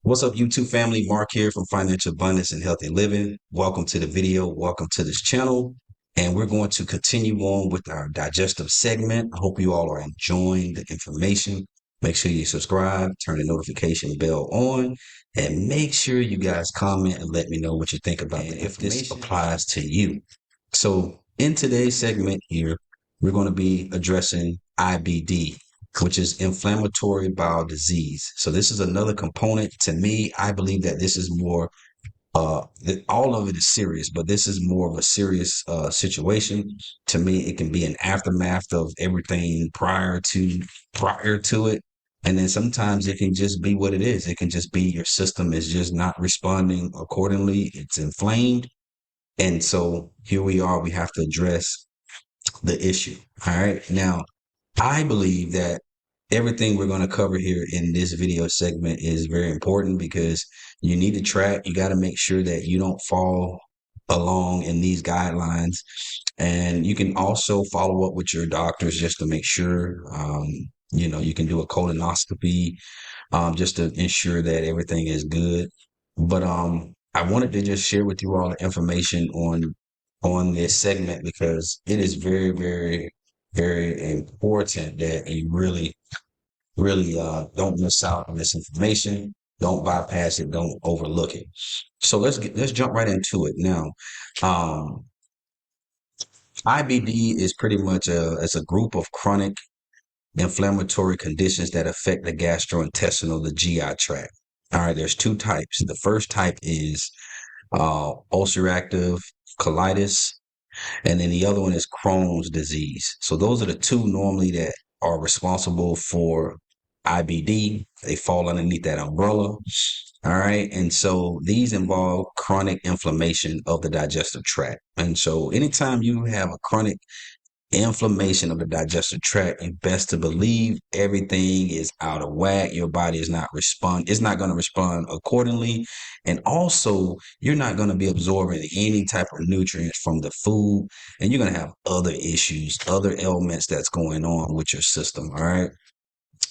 What's up, YouTube family? Mark here from Financial Abundance and Healthy Living. Welcome to the video. Welcome to this channel. And we're going to continue on with our digestive segment. I hope you all are enjoying the information. Make sure you subscribe, turn the notification bell on, and make sure you guys comment and let me know what you think about it if this applies to you. So in today's segment here, we're going to be addressing IBD, which is inflammatory bowel disease. So this is another component. To me, I believe that this is more, that all of it is serious, but this is more of a serious situation. To me, it can be an aftermath of everything prior to it. And then sometimes it can just be what it is. It can just be your system is just not responding accordingly. It's inflamed. And so here we are, we have to address the issue. All right. Now, I believe that everything we're going to cover here in this video segment is very important because you need to track. You got to make sure that you don't fall along in these guidelines. And you can also follow up with your doctors just to make sure, you can do a colonoscopy, just to ensure that everything is good. But I wanted to just share with you all the information on this segment because it is very, very, very important that you really don't miss out on this information. Don't bypass it. Don't overlook it. So let's jump right into it now. Um, IBD is pretty much it's a group of chronic inflammatory conditions that affect the gastrointestinal, the GI tract. All right, there's two types. The first type is ulcerative colitis, and then the other one is Crohn's disease. So those are the two normally that are responsible for IBD. They fall underneath that umbrella. All right. And so these involve chronic inflammation of the digestive tract. And so anytime you have a chronic inflammation of the digestive tract, you best to believe everything is out of whack. Your body is not it's not going to respond accordingly. And also you're not going to be absorbing any type of nutrients from the food, and you're going to have other issues, other ailments that's going on with your system. All right.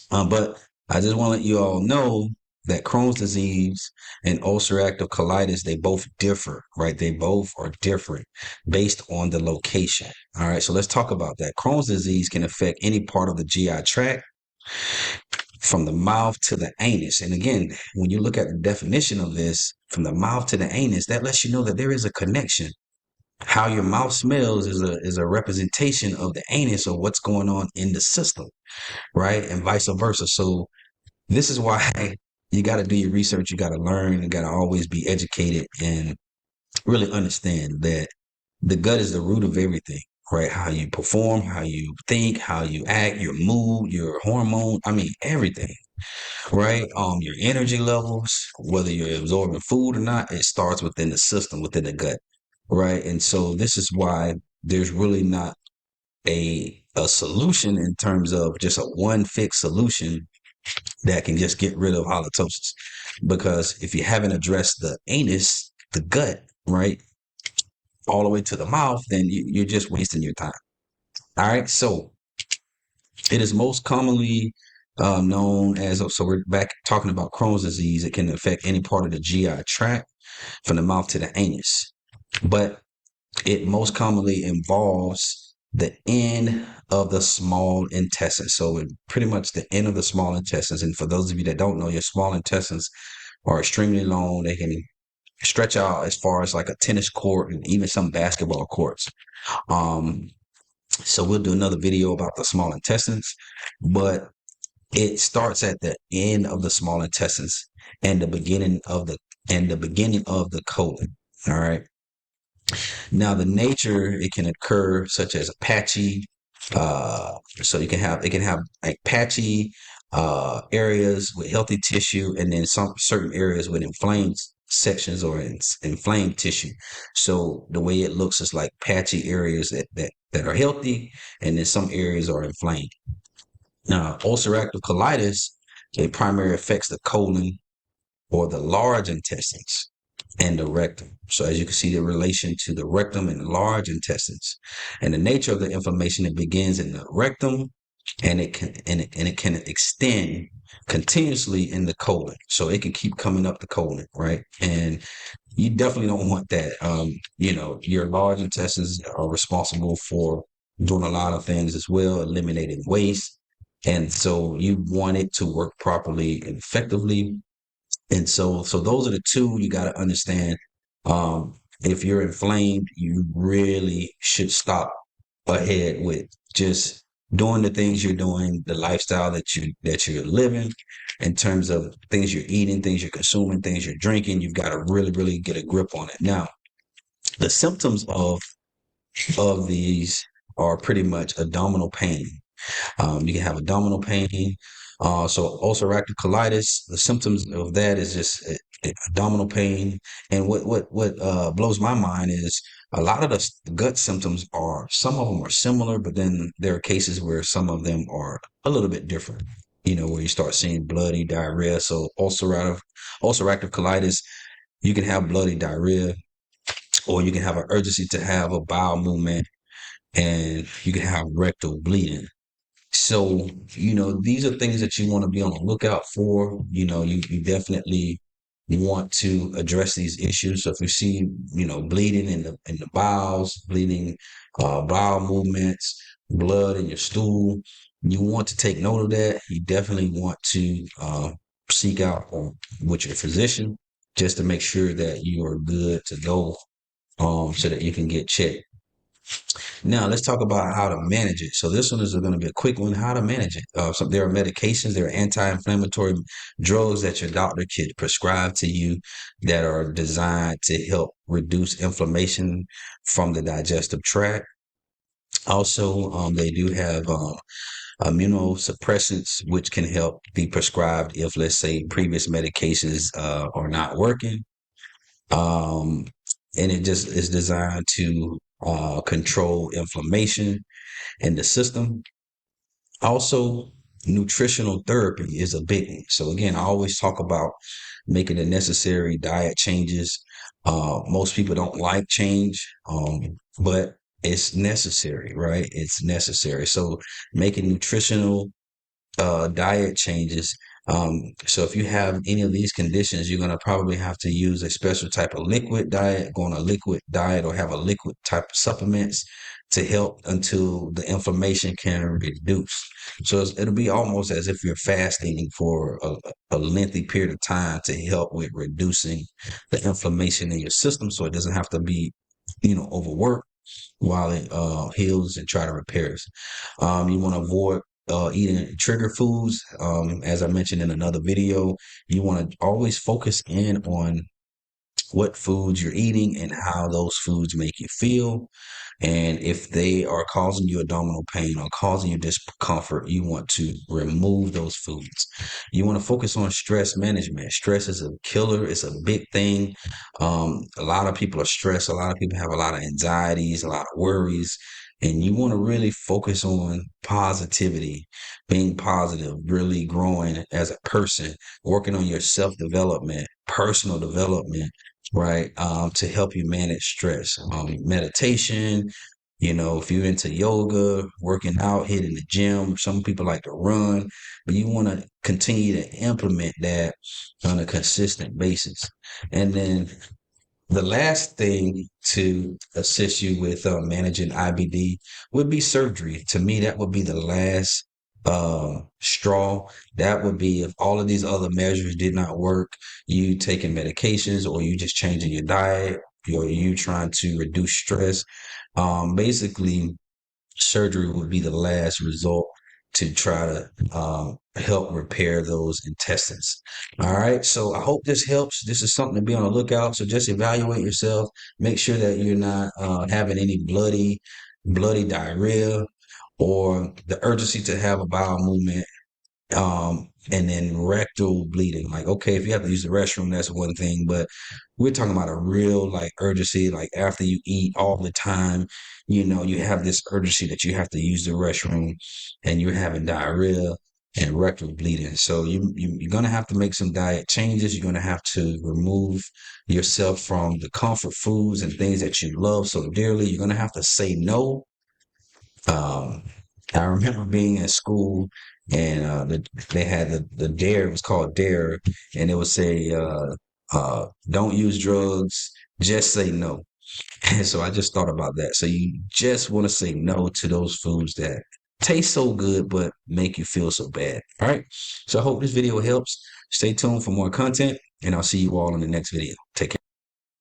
But I just want to let you all know that Crohn's disease and ulcerative colitis, they both differ, right? They both are different based on the location. All right. So let's talk about that. Crohn's disease can affect any part of the GI tract from the mouth to the anus. And again, when you look at the definition of this, from the mouth to the anus, that lets you know that there is a connection. How your mouth smells is a representation of the anus or what's going on in the system, right? And vice versa. So this is why you got to do your research. You got to learn. You got to always be educated and really understand that the gut is the root of everything, right? How you perform, how you think, how you act, your mood, your hormone. I mean, everything, right? Your energy levels, whether you're absorbing food or not, it starts within the system, within the gut, right? And so this is why there's really not a solution in terms of just a one fixed solution that can just get rid of halitosis. Because if you haven't addressed the anus, the gut, right, all the way to the mouth, then you're just wasting your time. All right. So it is most commonly known as, so we're back talking about Crohn's disease. It can affect any part of the GI tract from the mouth to the anus. But it most commonly involves the end of the small intestine. So pretty much the end of the small intestines. And for those of you that don't know, your small intestines are extremely long. They can stretch out as far as like a tennis court and even some basketball courts. Um, so we'll do another video about the small intestines, but it starts at the end of the small intestines and the beginning of the colon. All right. Now, the nature, it can occur such as a patchy. So it can have like patchy areas with healthy tissue, and then some certain areas with inflamed sections or inflamed tissue. So the way it looks is like patchy areas that are healthy, and then some areas are inflamed. Now, ulcerative colitis, it primarily affects the colon or the large intestines and the rectum. So as you can see, the relation to the rectum and the large intestines, and the nature of the inflammation, it begins in the rectum and it can extend continuously in the colon, so it can keep coming up the colon, right? And you definitely don't want that. Your large intestines are responsible for doing a lot of things as well, eliminating waste, and so you want it to work properly and effectively. And so those are the two you got to understand. If you're inflamed, you really should stop ahead with just doing the things you're doing, the lifestyle that you're living, in terms of things you're eating, things you're consuming, things you're drinking. You've got to really, really get a grip on it. Now, the symptoms of these are pretty much abdominal pain. You can have abdominal pain. So ulcerative colitis, the symptoms of that is just abdominal pain. And what blows my mind is a lot of the gut symptoms are, some of them are similar, but then there are cases where some of them are a little bit different. Where you start seeing bloody diarrhea. So ulcerative colitis, you can have bloody diarrhea, or you can have an urgency to have a bowel movement, and you can have rectal bleeding. So, these are things that you want to be on the lookout for. You definitely want to address these issues. So if you see, bleeding in the bowels, bleeding, bowel movements, blood in your stool, you want to take note of that. You definitely want to seek out with your physician, just to make sure that you are good to go, so that you can get checked. Now, let's talk about how to manage it. So this one is going to be a quick one, how to manage it. So there are medications, there are anti-inflammatory drugs that your doctor could prescribe to you that are designed to help reduce inflammation from the digestive tract. Also, they do have immunosuppressants, which can help be prescribed if, let's say, previous medications are not working. Um, and it just is designed to control inflammation in the system. Also, nutritional therapy is a big one. So again, I always talk about making the necessary diet changes. Most people don't like change, but it's necessary, right? It's necessary. So making nutritional diet changes. So if you have any of these conditions, you're going to probably have to use a special type of liquid diet, go on a liquid diet, or have a liquid type of supplements to help until the inflammation can reduce. So it'll be almost as if you're fasting for a lengthy period of time to help with reducing the inflammation in your system, so it doesn't have to be, overworked while it heals and try to repair it. You want to avoid eating trigger foods. As I mentioned in another video, you want to always focus in on what foods you're eating and how those foods make you feel. And if they are causing you abdominal pain or causing you discomfort, you want to remove those foods. You want to focus on stress management. Stress is a killer. It's a big thing. A lot of people are stressed. A lot of people have a lot of anxieties, a lot of worries. And you want to really focus on positivity, being positive, really growing as a person, working on your self development, personal development, right? To help you manage stress. Meditation, if you're into yoga, working out, hitting the gym, some people like to run, but you want to continue to implement that on a consistent basis. And then the last thing to assist you with managing IBD would be surgery. To me, that would be the last straw. That would be, if all of these other measures did not work, you taking medications, or you just changing your diet, or you trying to reduce stress. Basically, surgery would be the last resort to try to help repair those intestines. All right. So I hope this helps. This is something to be on the lookout. So just evaluate yourself. Make sure that you're not having any bloody diarrhea, or the urgency to have a bowel movement, and then rectal bleeding. Like, okay, if you have to use the restroom, that's one thing, but we're talking about a real like urgency, like after you eat all the time, you have this urgency that you have to use the restroom, and you're having diarrhea and rectal bleeding. So you're gonna have to make some diet changes. You're gonna have to remove yourself from the comfort foods and things that you love so dearly. You're gonna have to say no. Um, I remember being in school and they had the dare, it was called dare, and it would say, don't use drugs, just say no. And so I just thought about that. So you just want to say no to those foods that taste so good but make you feel so bad. All right. So I hope this video helps. Stay tuned for more content, and I'll see you all in the next video. Take care.